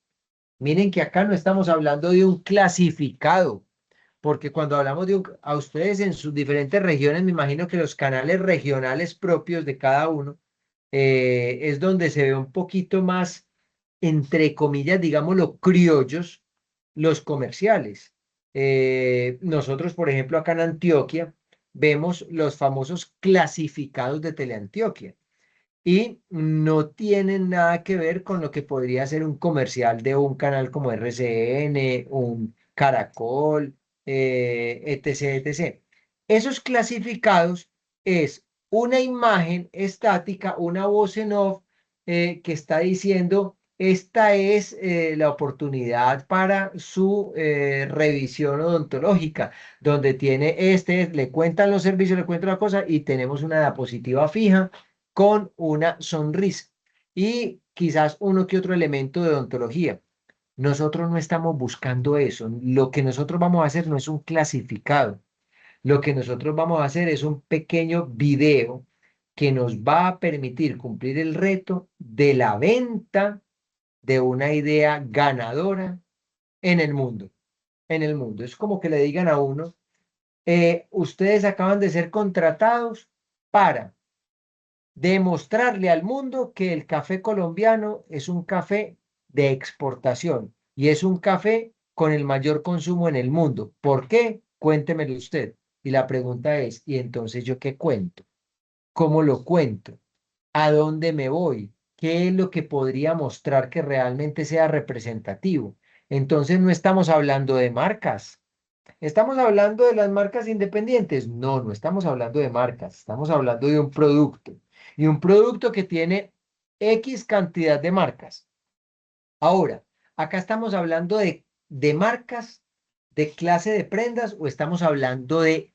Miren que acá no estamos hablando de un clasificado, porque cuando hablamos a ustedes en sus diferentes regiones, me imagino que los canales regionales propios de cada uno es donde se ve un poquito más, entre comillas, digámoslo, criollos, los comerciales. Nosotros, por ejemplo, acá en Antioquia, vemos los famosos clasificados de Teleantioquia y no tienen nada que ver con lo que podría ser un comercial de un canal como RCN, un Caracol, etc., etc. Esos clasificados es una imagen estática, una voz en off que está diciendo, esta es la oportunidad para su revisión odontológica, donde tiene le cuentan los servicios, le cuentan la cosa y tenemos una diapositiva fija con una sonrisa y quizás uno que otro elemento de odontología. Nosotros no estamos buscando eso. Lo que nosotros vamos a hacer no es un clasificado. Lo que nosotros vamos a hacer es un pequeño video que nos va a permitir cumplir el reto de la venta de una idea ganadora en el mundo. En el mundo. Es como que le digan a uno, ustedes acaban de ser contratados para demostrarle al mundo que el café colombiano es un café de exportación y es un café con el mayor consumo en el mundo. ¿Por qué? Cuéntemelo usted. Y la pregunta es, ¿y entonces yo qué cuento? ¿Cómo lo cuento? ¿A dónde me voy? ¿Qué es lo que podría mostrar que realmente sea representativo? Entonces no estamos hablando de marcas, ¿Estamos hablando de las marcas independientes? No, no estamos hablando de marcas, estamos hablando de un producto. Y un producto que tiene X cantidad de marcas. Ahora, acá estamos hablando de marcas, de clase de prendas o estamos hablando de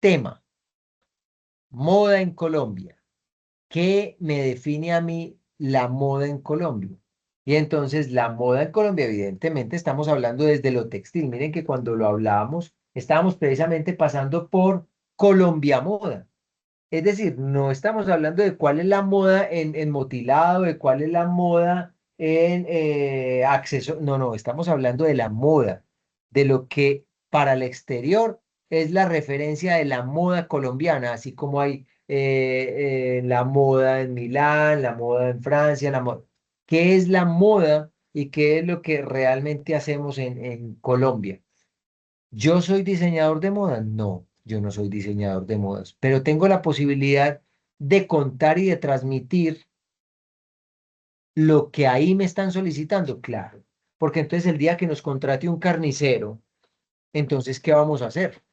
tema, moda en Colombia. ¿Qué me define a mí la moda en Colombia? Y entonces la moda en Colombia, evidentemente, estamos hablando desde lo textil. Miren que cuando lo hablábamos, estábamos precisamente pasando por Colombia Moda. Es decir, no estamos hablando de cuál es la moda en motilado, de cuál es la moda en acceso. No, no, estamos hablando de la moda, de lo que para el exterior es la referencia de la moda colombiana, así como hay la moda en Milán, la moda en Francia, la moda. ¿Qué es la moda y qué es lo que realmente hacemos en Colombia? ¿Yo soy diseñador de moda? No, yo no soy diseñador de modas, pero tengo la posibilidad de contar y de transmitir lo que ahí me están solicitando, claro, porque entonces el día que nos contrate un carnicero, entonces, ¿qué vamos a hacer?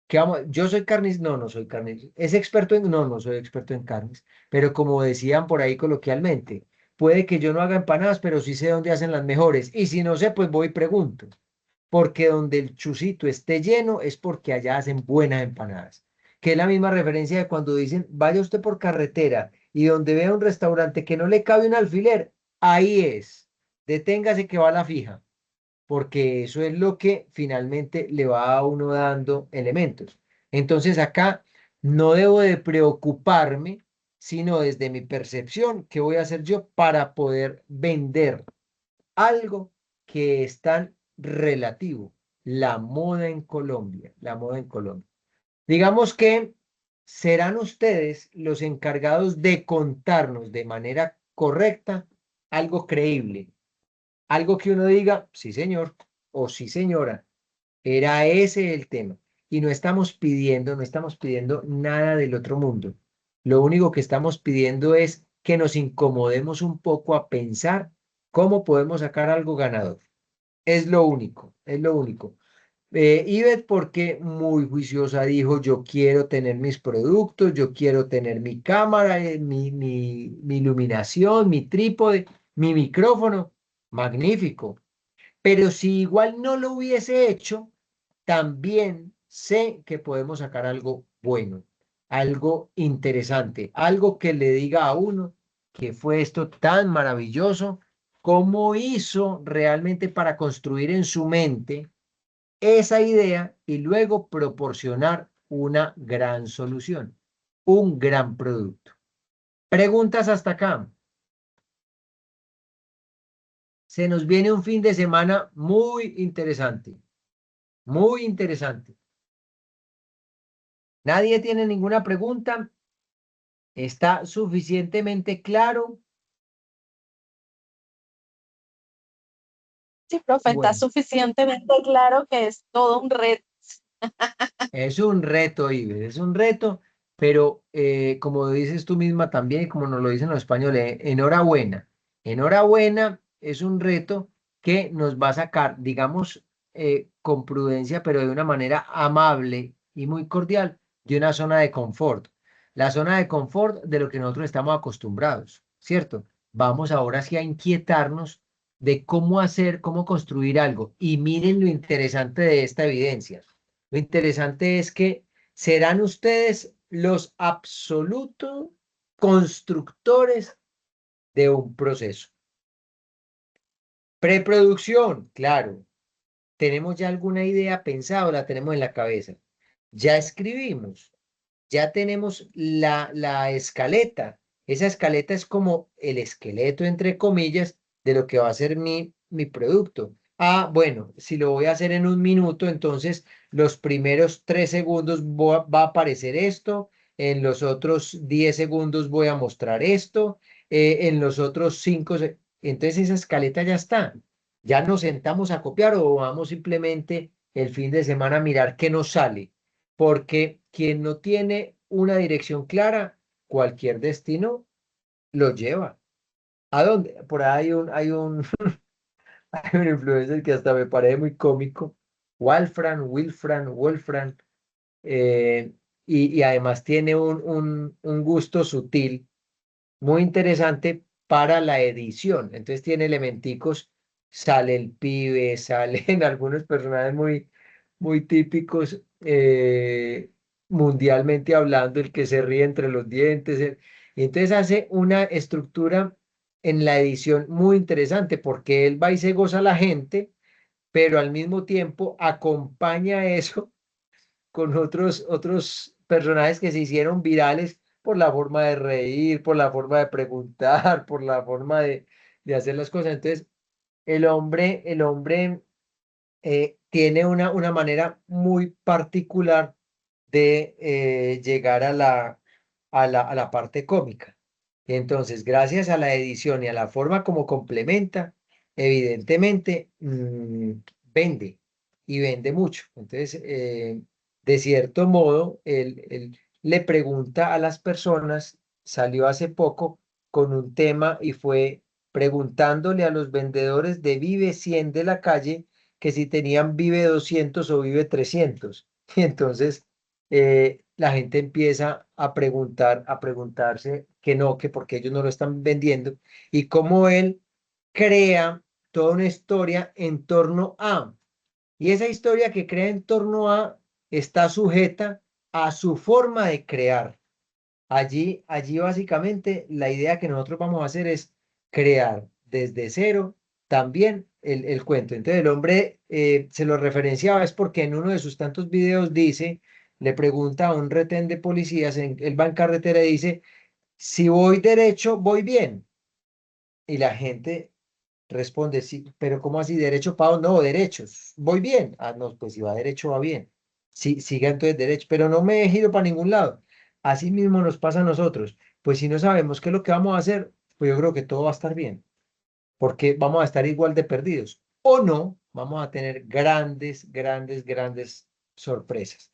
¿Qué vamos? Yo soy carnicero, no, no soy carnicero. ¿Es experto en? No, no soy experto en carnes, pero como decían por ahí coloquialmente, puede que yo no haga empanadas, pero sí sé dónde hacen las mejores, y si no sé, pues voy y pregunto. Porque donde el chucito esté lleno es porque allá hacen buenas empanadas. Que es la misma referencia de cuando dicen, vaya usted por carretera y donde vea un restaurante que no le cabe un alfiler, ahí es. Deténgase que va a la fija, porque eso es lo que finalmente le va a uno dando elementos. Entonces acá no debo de preocuparme, sino desde mi percepción, ¿qué voy a hacer yo para poder vender algo que es tan relativo, la moda en Colombia, la moda en Colombia? Digamos que serán ustedes los encargados de contarnos de manera correcta algo creíble, algo que uno diga, sí señor o sí señora, era ese el tema. Y no estamos pidiendo nada del otro mundo. Lo único que estamos pidiendo es que nos incomodemos un poco a pensar cómo podemos sacar algo ganador. Es lo único, es lo único. Ivette, porque muy juiciosa, dijo, yo quiero tener mis productos, yo quiero tener mi cámara, mi iluminación, mi trípode, mi micrófono. Magnífico. Pero si igual no lo hubiese hecho, también sé que podemos sacar algo bueno, algo interesante, algo que le diga a uno que fue esto tan maravilloso, cómo hizo realmente para construir en su mente esa idea y luego proporcionar una gran solución, un gran producto. Preguntas hasta acá. Se nos viene un fin de semana muy interesante, muy interesante. ¿Nadie tiene ninguna pregunta? ¿Está suficientemente claro? Sí, profe, está Bueno, suficientemente claro que es todo un reto. es un reto, Iber, es un reto, pero como dices tú misma también, y como nos lo dicen los españoles, enhorabuena. Enhorabuena es un reto que nos va a sacar, digamos, con prudencia, pero de una manera amable y muy cordial, de una zona de confort. La zona de confort de lo que nosotros estamos acostumbrados, ¿cierto? Vamos ahora sí a inquietarnos de cómo hacer, cómo construir algo. Y miren lo interesante de esta evidencia. Lo interesante es que serán ustedes los absolutos constructores de un proceso. Preproducción, claro. Tenemos ya alguna idea pensada, la tenemos en la cabeza. Ya escribimos, ya tenemos la escaleta. Esa escaleta es como el esqueleto, entre comillas, de lo que va a ser mi producto. Ah, bueno, si lo voy a hacer en un minuto, entonces los primeros 3 segundos va a aparecer esto, en los otros 10 segundos voy a mostrar esto, en los otros 5, entonces esa escaleta ya está. Ya nos sentamos a copiar o vamos simplemente el fin de semana a mirar qué nos sale, porque quien no tiene una dirección clara, cualquier destino lo lleva. ¿A dónde? Por ahí hay un influencer que hasta me parece muy cómico, Wolfram, eh, y además tiene un gusto sutil muy interesante para la edición. Entonces tiene elementicos, sale el pibe, salen algunos personajes muy típicos, mundialmente hablando, el que se ríe entre los dientes. Y entonces hace una estructura en la edición muy interesante porque él va y se goza a la gente, pero al mismo tiempo acompaña eso con otros personajes que se hicieron virales por la forma de reír, por la forma de preguntar, por la forma de hacer las cosas. Entonces, el hombre tiene una manera muy particular de llegar a la parte cómica. Entonces, gracias a la edición y a la forma como complementa, evidentemente vende y vende mucho. Entonces, de cierto modo, él le pregunta a las personas, salió hace poco con un tema y fue preguntándole a los vendedores de Vive 100 de la calle que si tenían Vive 200 o Vive 300. Y entonces la gente empieza a preguntarse que no, que porque ellos no lo están vendiendo, y cómo él crea toda una historia en torno a, y esa historia que crea en torno a está sujeta a su forma de crear. Allí básicamente la idea que nosotros vamos a hacer es crear desde cero también el cuento. Entonces el hombre se lo referenciaba, es porque en uno de sus tantos videos dice, le pregunta a un retén de policías, él va en carretera y dice, si voy derecho, voy bien. Y la gente responde, sí, pero ¿cómo así? ¿Derecho, Pau? No, derechos. Voy bien. Ah, no, pues si va derecho, va bien. Sí, siga entonces derecho, pero no me giro para ningún lado. Así mismo nos pasa a nosotros. Pues si no sabemos qué es lo que vamos a hacer, pues yo creo que todo va a estar bien, porque vamos a estar igual de perdidos. O no, vamos a tener grandes, grandes, grandes sorpresas.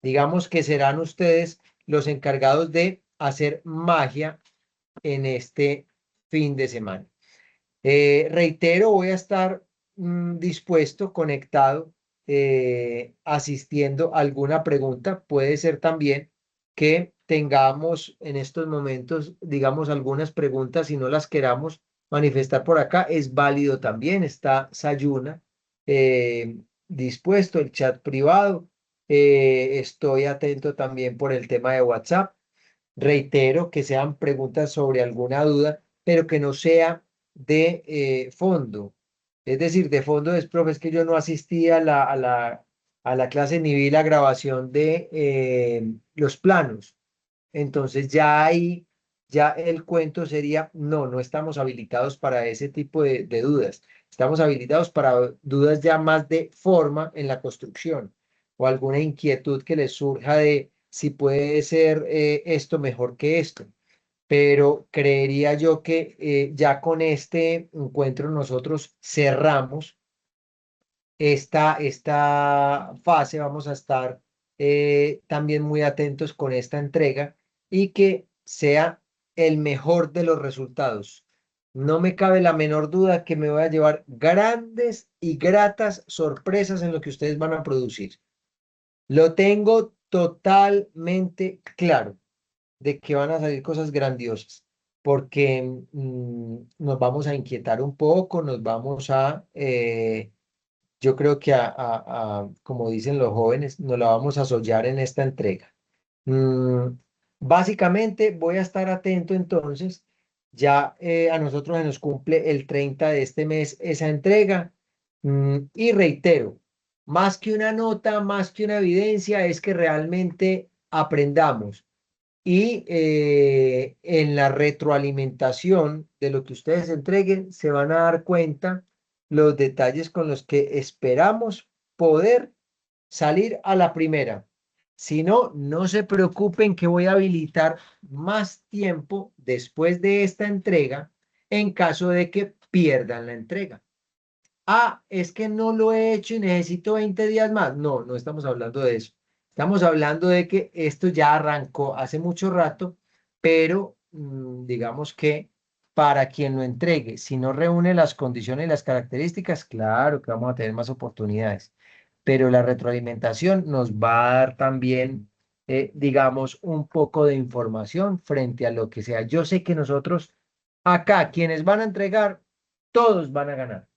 Digamos que serán ustedes los encargados de hacer magia en este fin de semana. Reitero, voy a estar dispuesto, conectado, asistiendo a alguna pregunta. Puede ser también que tengamos en estos momentos, digamos, algunas preguntas, si no las queramos manifestar por acá, es válido también. Está Sayuna dispuesto, el chat privado. Estoy atento también por el tema de WhatsApp. Reitero que sean preguntas sobre alguna duda, pero que no sea de fondo. Es decir, de fondo es, profe, es que yo no asistí a la clase ni vi la grabación de los planos. Entonces ya ahí, ya el cuento sería, no, no estamos habilitados para ese tipo de dudas. Estamos habilitados para dudas ya más de forma en la construcción o alguna inquietud que les surja de si puede ser esto mejor que esto. Pero creería yo que ya con este encuentro nosotros cerramos esta fase. Vamos a estar también muy atentos con esta entrega y que sea el mejor de los resultados. No me cabe la menor duda que me voy a llevar grandes y gratas sorpresas en lo que ustedes van a producir. Lo tengo totalmente claro de que van a salir cosas grandiosas, porque nos vamos a inquietar un poco, nos vamos yo creo que como dicen los jóvenes, nos la vamos a sollar en esta entrega. Mm, Básicamente voy a estar atento entonces. Ya a nosotros se nos cumple el 30 de este mes esa entrega. Y reitero, más que una nota, más que una evidencia, es que realmente aprendamos. Y en la retroalimentación de lo que ustedes entreguen, se van a dar cuenta los detalles con los que esperamos poder salir a la primera. Si no, no se preocupen que voy a habilitar más tiempo después de esta entrega en caso de que pierdan la entrega. Ah, es que no lo he hecho y necesito 20 días más. No, no estamos hablando de eso. Estamos hablando de que esto ya arrancó hace mucho rato, pero digamos que para quien lo entregue, si no reúne las condiciones y las características, claro que vamos a tener más oportunidades. pero la retroalimentación nos va a dar también, digamos, un poco de información frente a lo que sea. Yo sé que nosotros acá, quienes van a entregar, todos van a ganar.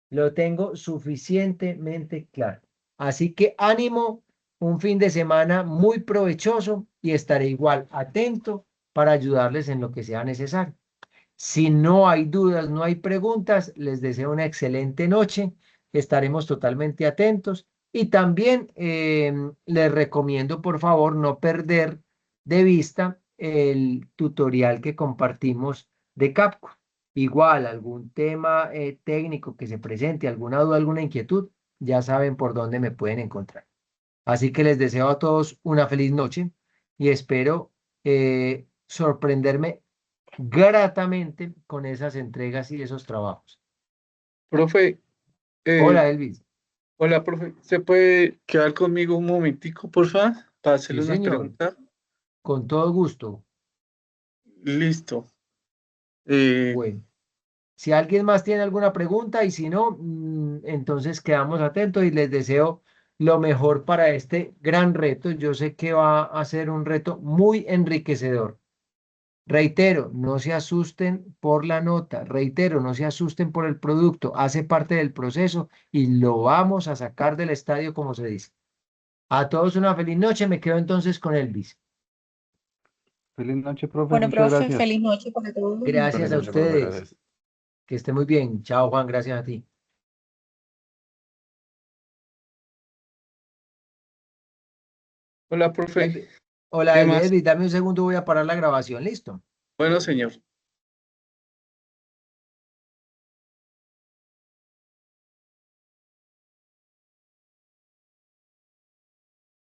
Lo tengo suficientemente claro. Así que ánimo, un fin de semana muy provechoso y estaré igual atento para ayudarles en lo que sea necesario. Si no hay dudas, no hay preguntas, les deseo una excelente noche. Estaremos totalmente atentos y también les recomiendo, por favor, no perder de vista el tutorial que compartimos de Capco. Igual, algún tema técnico que se presente, alguna duda, alguna inquietud, ya saben por dónde me pueden encontrar. Así que les deseo a todos una feliz noche y espero sorprenderme gratamente con esas entregas y esos trabajos. Profe, eh, Hola, Elvis. hola, profe. ¿Se puede quedar conmigo un momentico, por favor, para Sí, hacerle unas señor, preguntas? con todo gusto. Listo. Eh, Bueno, si alguien más tiene alguna pregunta y si no, entonces quedamos atentos y les deseo lo mejor para este gran reto. Yo sé que va a ser un reto muy enriquecedor. Reitero, no se asusten por la nota, reitero, no se asusten por el producto, hace parte del proceso y lo vamos a sacar del estadio como se dice. A todos una feliz noche, me quedo entonces con Elvis. Feliz noche, profe. Bueno, Muchas profe, gracias. feliz noche para todos. Feliz Gracias a noche, profe. ustedes, Gracias. que esté muy bien. Chao, Juan, gracias a ti. hola, profe. Hola, ¿Qué Elvis, más? Elvis, dame un segundo, voy a parar la grabación, ¿listo? Bueno, señor.